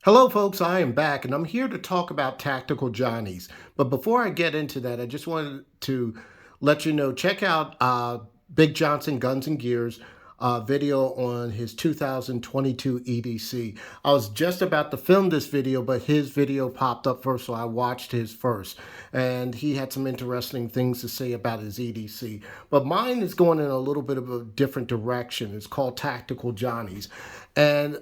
Hello, folks. I am back, and I'm here to talk about tactical Johnnies. But before I get into that, I just wanted to let you know check out Big Johnson Guns and Gears video on his 2022 EDC. I was just about to film this video, but his video popped up first, so I watched his first. And he had some interesting things to say about his EDC. But mine is going in a little bit of a different direction. It's called Tactical Johnnies. And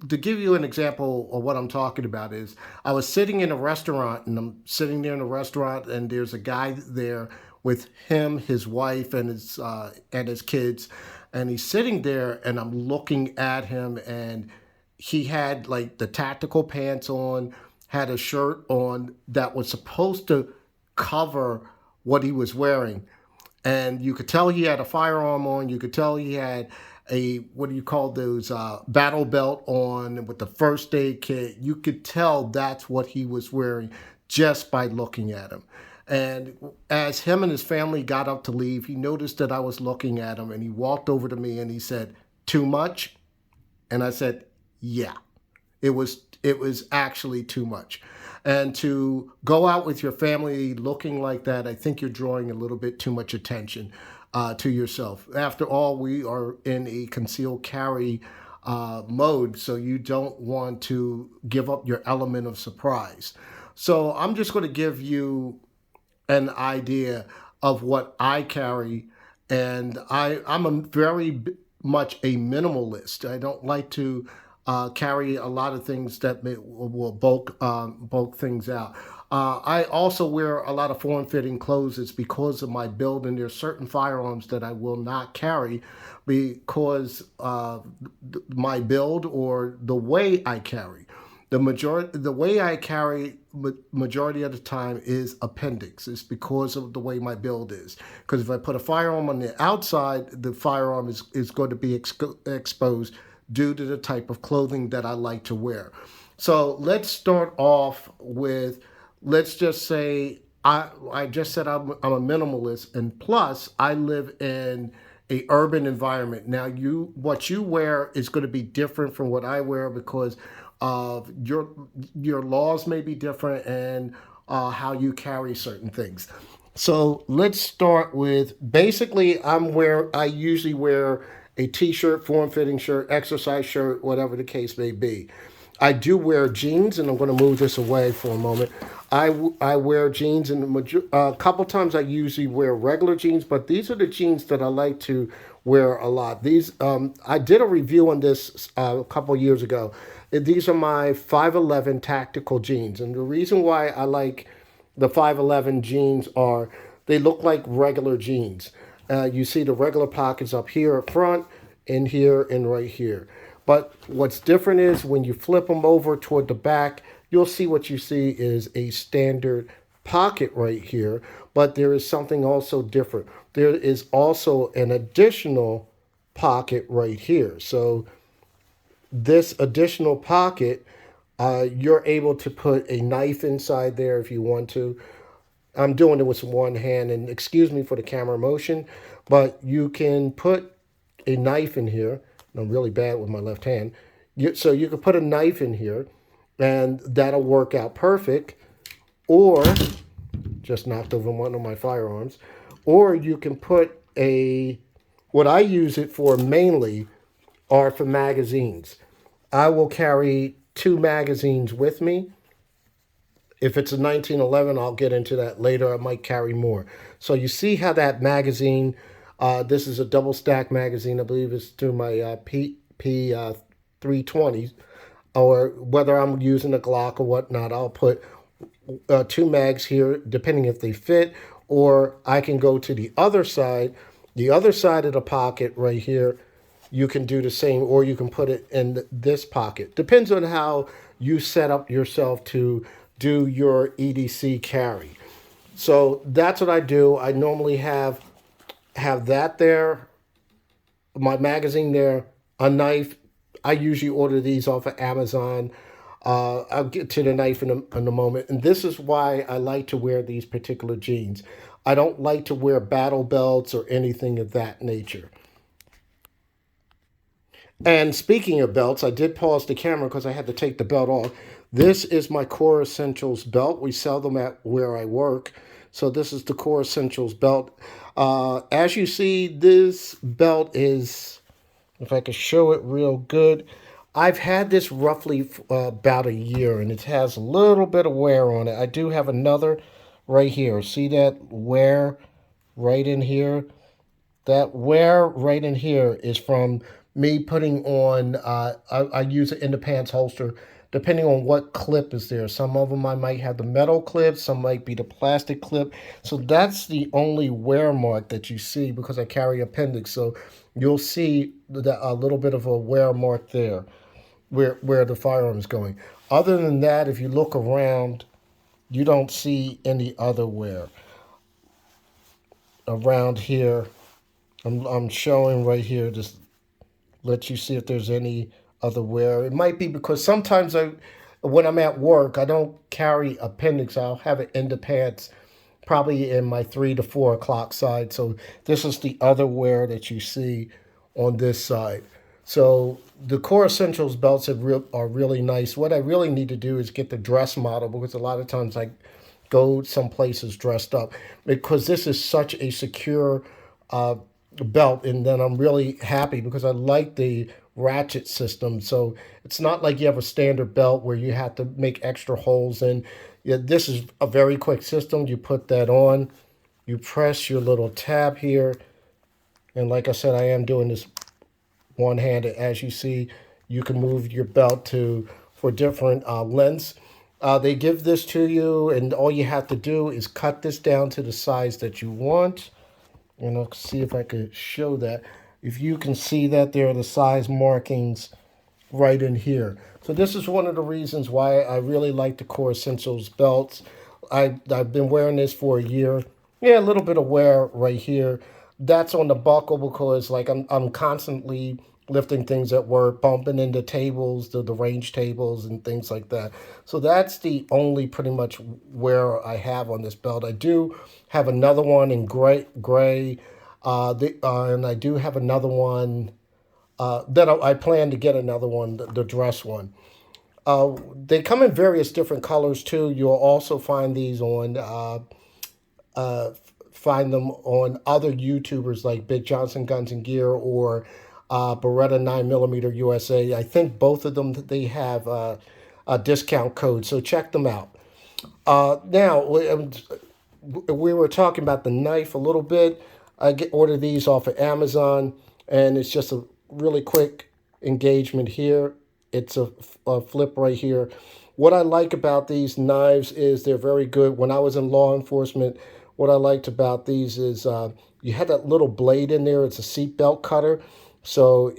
to give you an example of what I'm talking about is I was sitting in a restaurant, and I'm sitting there in a restaurant, and there's a guy there with him, his wife, and his kids, and he's sitting there, and I'm looking at him, and he had like the tactical pants on, had a shirt on that was supposed to cover what he was wearing, and you could tell he had a firearm on. You could tell he had a, what do you call those, battle belt on with the first aid kit. You could tell that's what he was wearing just by looking at him. And as him and his family got up to leave, he noticed that I was looking at him, and he walked over to me and he said, "Too much?" And I said, "Yeah." It was actually too much. And to go out with your family looking like that, I think you're drawing a little bit too much attention to yourself. After all, we are in a concealed carry mode, so you don't want to give up your element of surprise. So I'm just going to give you an idea of what I carry, and I'm a very much a minimalist. I don't like to carry a lot of things that will bulk things out. I also wear a lot of form-fitting clothes. It's because of my build, and there's certain firearms that I will not carry because my build or the way I carry. The way I carry majority of the time is appendix. It's because of the way my build is. Because if I put a firearm on the outside, the firearm is going to be exposed due to the type of clothing that I like to wear. So let's start off with, let's just say I just said I'm a minimalist, and plus I live in a urban environment. Now what you wear is going to be different from what I wear because of your laws may be different, and how you carry certain things. So let's start with, basically I usually wear a t-shirt, form-fitting shirt, exercise shirt, whatever the case may be. I do wear jeans, and I'm going to move this away for a moment. I wear jeans, and a couple times I usually wear regular jeans, but these are the jeans that I like to wear a lot. These I did a review on this a couple years ago. These are my 511 tactical jeans, and the reason why I like the 511 jeans are they look like regular jeans. You see the regular pockets up here up front, and here, and right here. But what's different is when you flip them over toward the back, you'll see what you see is a standard pocket right here. But there is something also different. There is also an additional pocket right here. So this additional pocket, you're able to put a knife inside there if you want to. I'm doing it with one hand, and excuse me for the camera motion, but you can put a knife in here. I'm really bad with my left hand. So you can put a knife in here, and that'll work out perfect. Or, just knocked over one of my firearms. Or you can put what I use it for mainly are for magazines. I will carry 2 magazines with me. If it's a 1911, I'll get into that later. I might carry more. So you see how that magazine, this is a double stack magazine. I believe it's through my P 320s, or whether I'm using a Glock or whatnot. I'll put 2 mags here, depending if they fit, or I can go to the other side of the pocket right here. You can do the same, or you can put it in this pocket. Depends on how you set up yourself to do your EDC carry. So that's what I do. I normally have that there, my magazine there, a knife. I usually order these off of Amazon. I'll get to the knife in a moment. And this is why I like to wear these particular jeans. I don't like to wear battle belts or anything of that nature. And speaking of belts, I did pause the camera because I had to take the belt off. This is my Core Essentials belt. We sell them at where I work. So this is the Core Essentials belt. As you see, this belt is, if I could show it real good, I've had this roughly about a year, and it has a little bit of wear on it. I do have another right here. See that wear right in here? That wear right in here is from me putting on, I use it in the pants holster, depending on what clip is there. Some of them I might have the metal clip, some might be the plastic clip. So that's the only wear mark that you see because I carry appendix. So you'll see a little bit of a wear mark there where the firearm is going. Other than that, if you look around, you don't see any other wear around here. I'm showing right here, just let you see if there's any other wear. It might be because sometimes when I'm at work, I don't carry appendix. I'll have it in the pants, probably in my 3 to 4 o'clock side. So this is the other wear that you see on this side. So the Core Essentials belts are really nice. What I really need to do is get the dress model because a lot of times I go some places dressed up because this is such a secure belt, and then I'm really happy because I like the ratchet system. So it's not like you have a standard belt where you have to make extra holes in. Yeah, this is a very quick system. You put that on, you press your little tab here, and like I said, I am doing this one-handed. As you see, you can move your belt for different lengths. They give this to you, and all you have to do is cut this down to the size that you want. And I'll see if I could show that. If you can see that, there are the size markings right in here. So this is one of the reasons why I really like the Core Essentials belts. I've been wearing this for a year. Yeah, a little bit of wear right here. That's on the buckle because like I'm constantly lifting things at work, bumping into tables, the range tables and things like that. So that's the only pretty much wear I have on this belt. I do have another one in gray, and I do have another one that I plan to get another one, the dress one. They come in various different colors too. You'll also find these on find them on other YouTubers like Big Johnson Guns and Gear or Beretta 9mm USA. I think both of them they have a discount code, so check them out. Now we were talking about the knife a little bit. I ordered these off of Amazon, and it's just a really quick engagement here. It's a flip right here. What I like about these knives is they're very good. When I was in law enforcement, what I liked about these is you had that little blade in there. It's a seatbelt cutter. So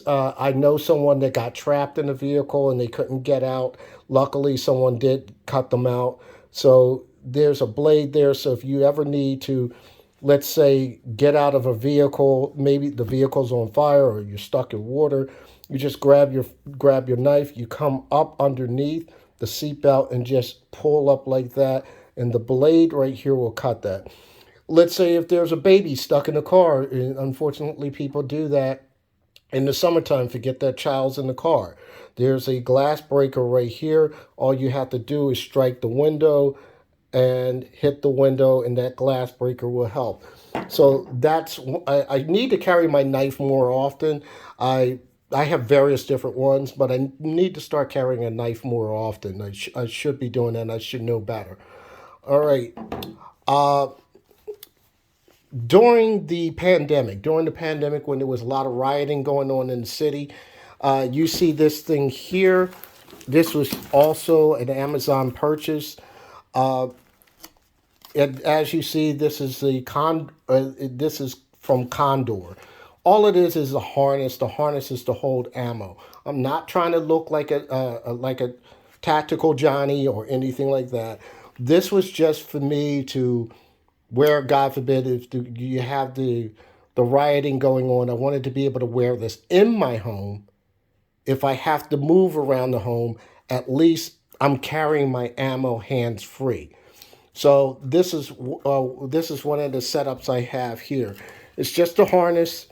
I know someone that got trapped in a vehicle and they couldn't get out. Luckily, someone did cut them out. So there's a blade there. So if you ever need to, let's say, get out of a vehicle, maybe the vehicle's on fire or you're stuck in water, you just grab your knife, you come up underneath the seatbelt and just pull up like that, and the blade right here will cut that. Let's say if there's a baby stuck in the car, and unfortunately people do that in the summertime, forget that child's in the car. There's a glass breaker right here. All you have to do is strike the window and hit the window, and that glass breaker will help. So I need to carry my knife more often. I have various different ones, but I need to start carrying a knife more often. I should be doing that, and I should know better. All right. Uh, during the pandemic, when there was a lot of rioting going on in the city, you see this thing here. This was also an Amazon purchase. And as you see, this is this is from Condor. All it is a harness. The harness is to hold ammo. I'm not trying to look like a tactical Johnny or anything like that. This was just for me to wear. God forbid if you have the rioting going on. I wanted to be able to wear this in my home. If I have to move around the home, at least I'm carrying my ammo hands free. So this is one of the setups I have here. It's just a harness,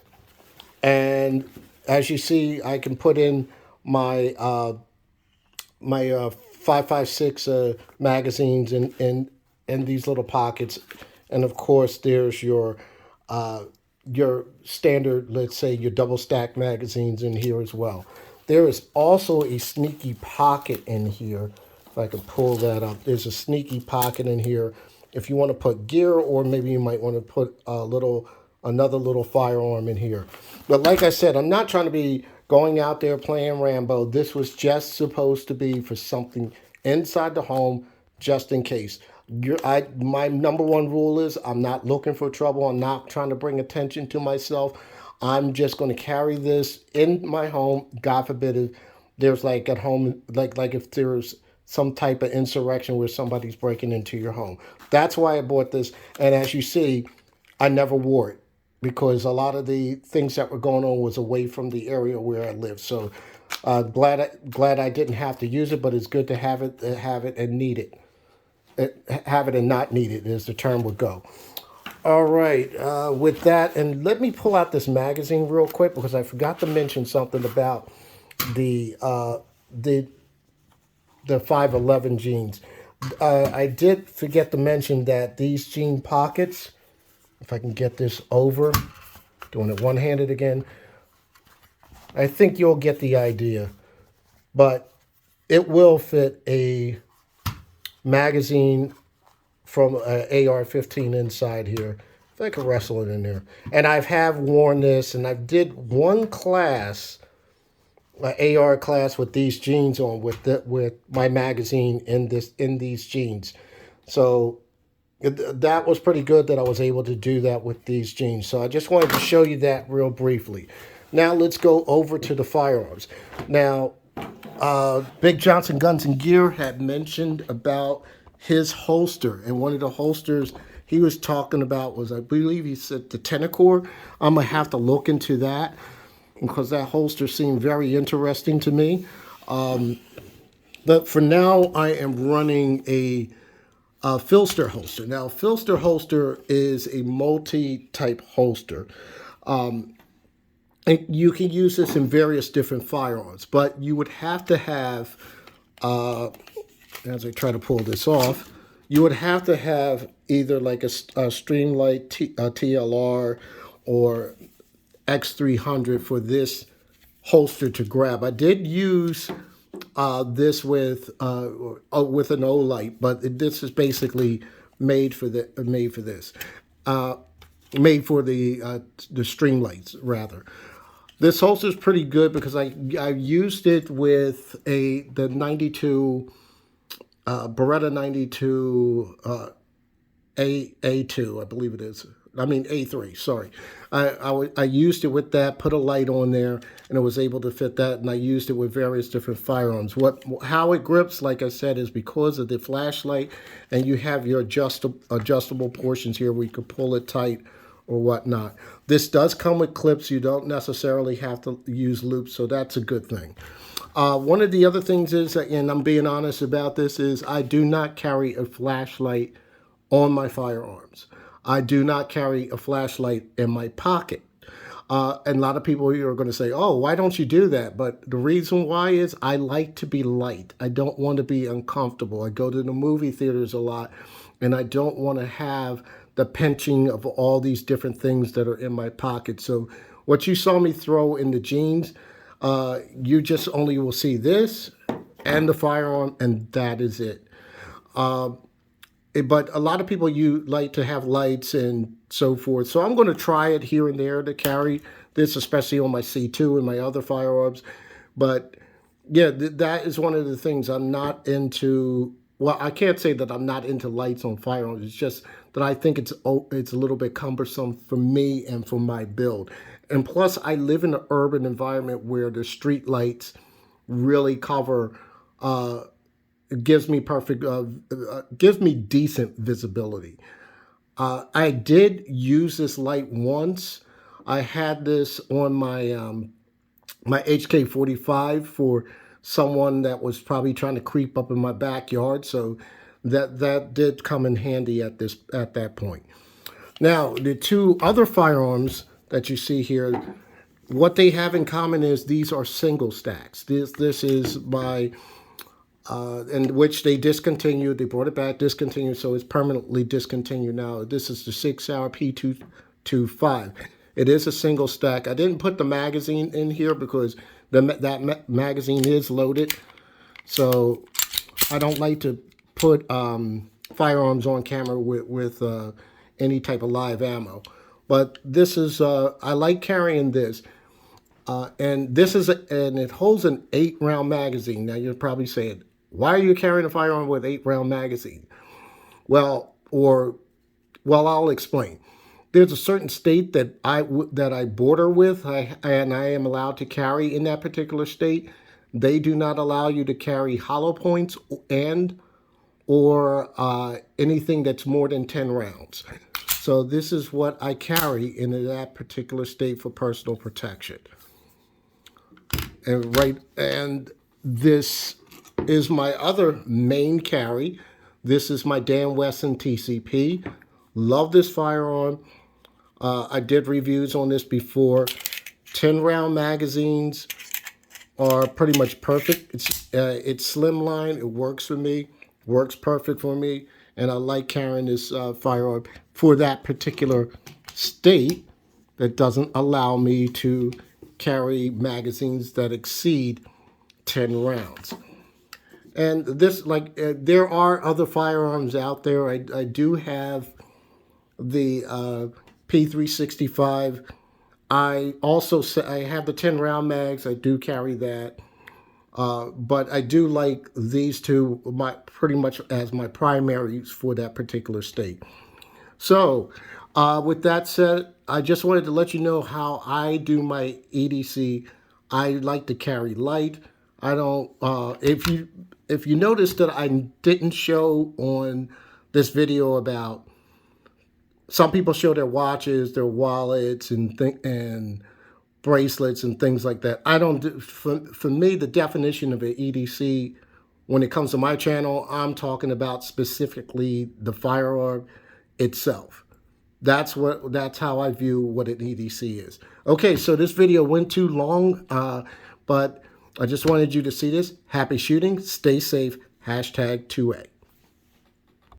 and As you see, I can put in my 5.56 magazines in these little pockets, and of course there's uh, your standard, let's say your double stack magazines in here as well. There is also a sneaky pocket in here. If I can pull that up, there's a sneaky pocket in here. If you want to put gear, or maybe you might want to put another little firearm in here. But like I said, I'm not trying to be going out there playing Rambo. This was just supposed to be for something inside the home, just in case. My number one rule is I'm not looking for trouble. I'm not trying to bring attention to myself. I'm just going to carry this in my home. God forbid if there's like at home, like if there's some type of insurrection where somebody's breaking into your home. That's why I bought this. And as you see, I never wore it because a lot of the things that were going on was away from the area where I live. So glad I didn't have to use it, but it's good to have it and need it. Have it and not need it, as the term would go. All right, with that, and let me pull out this magazine real quick because I forgot to mention something about the uh, the the 511 jeans. I did forget to mention that these jean pockets, if I can get this over, doing it one-handed again, I think you'll get the idea. But it will fit a magazine from AR-15 inside here. If I could wrestle it in there. And I have worn this, and I did one class, an AR class with these jeans on, with my magazine in these jeans. So that was pretty good that I was able to do that with these jeans. So I just wanted to show you that real briefly. Now let's go over to the firearms. Now, Big Johnson Guns and Gear had mentioned about his holster, and one of the holsters he was talking about was, I believe he said, the Tenacore. I'm gonna have to look into that because that holster seemed very interesting to me. But for now, I am running a Filster holster. Now, Filster holster is a multi-type holster. And you can use this in various different firearms, but you would have to have, as I try to pull this off, you would have to have either like a Streamlight TLR or X300 for this holster to grab. I did use this with an Olight, but this is basically made for this, made for the Streamlights rather. This holster is pretty good because I used it with the 92 Beretta 92 A2, I believe it is. I mean A3, sorry. I used it with that, put a light on there, and it was able to fit that, and I used it with various different firearms. How it grips, like I said, is because of the flashlight, and you have your adjustable portions here where you can pull it tight or whatnot. This does come with clips. You don't necessarily have to use loops, so that's a good thing. One of the other things is, and I'm being honest about this, is I do not carry a flashlight on my firearms. I do not carry a flashlight in my pocket. And a lot of people here are going to say, oh, why don't you do that? But the reason why is I like to be light. I don't want to be uncomfortable. I go to the movie theaters a lot, and I don't want to have the pinching of all these different things that are in my pocket. So what you saw me throw in the jeans, you just only will see this and the firearm, and that is it. But a lot of people, you like to have lights and so forth. So I'm going to try it here and there to carry this, especially on my C2 and my other firearms. But yeah, that is one of the things I'm not into. Well, I can't say that I'm not into lights on firearms. It's just that I think it's a little bit cumbersome for me and for my build. And plus, I live in an urban environment where the street lights really cover. It gives me gives me decent visibility. I did use this light once. I had this on my my HK45 for someone that was probably trying to creep up in my backyard. So that did come in handy at that point. Now, the two other firearms that you see here, what they have in common is these are single stacks. This is my in which they discontinued. They brought it back, discontinued, so it's permanently discontinued now. This is the 6-hour P225. It is a single stack. I didn't put the magazine in here because that magazine is loaded. So I don't like to put firearms on camera with any type of live ammo. But this is, I like carrying this. And this is, and it holds an 8-round magazine. Now you're probably saying, why are you carrying a firearm with 8-round magazine? Well, I'll explain. There's a certain state that I border with, and I am allowed to carry in that particular state. They do not allow you to carry hollow points or anything that's more than 10 rounds. So this is what I carry in that particular state for personal protection. And this is my other main carry. This is my damn Wesson Tcp. Love this firearm. I did reviews on this before. 10-round magazines are pretty much perfect. It's slimline. It works for me. Works perfect for me. And I like carrying this firearm for that particular state that doesn't allow me to carry magazines that exceed 10 rounds. And this, there are other firearms out there. I do have the P365. I have the 10-round mags. I do carry that. But I do like these two pretty much as my primaries for that particular state. So with that said, I just wanted to let you know how I do my EDC. I like to carry light. I don't, if you notice that I didn't show on this video about, some people show their watches, their wallets, and bracelets and things like that. I don't do, for me, the definition of an EDC, when it comes to my channel, I'm talking about specifically the firearm itself. That's how I view what an EDC is. Okay, so this video went too long, but I just wanted you to see this. Happy shooting, stay safe, #2A.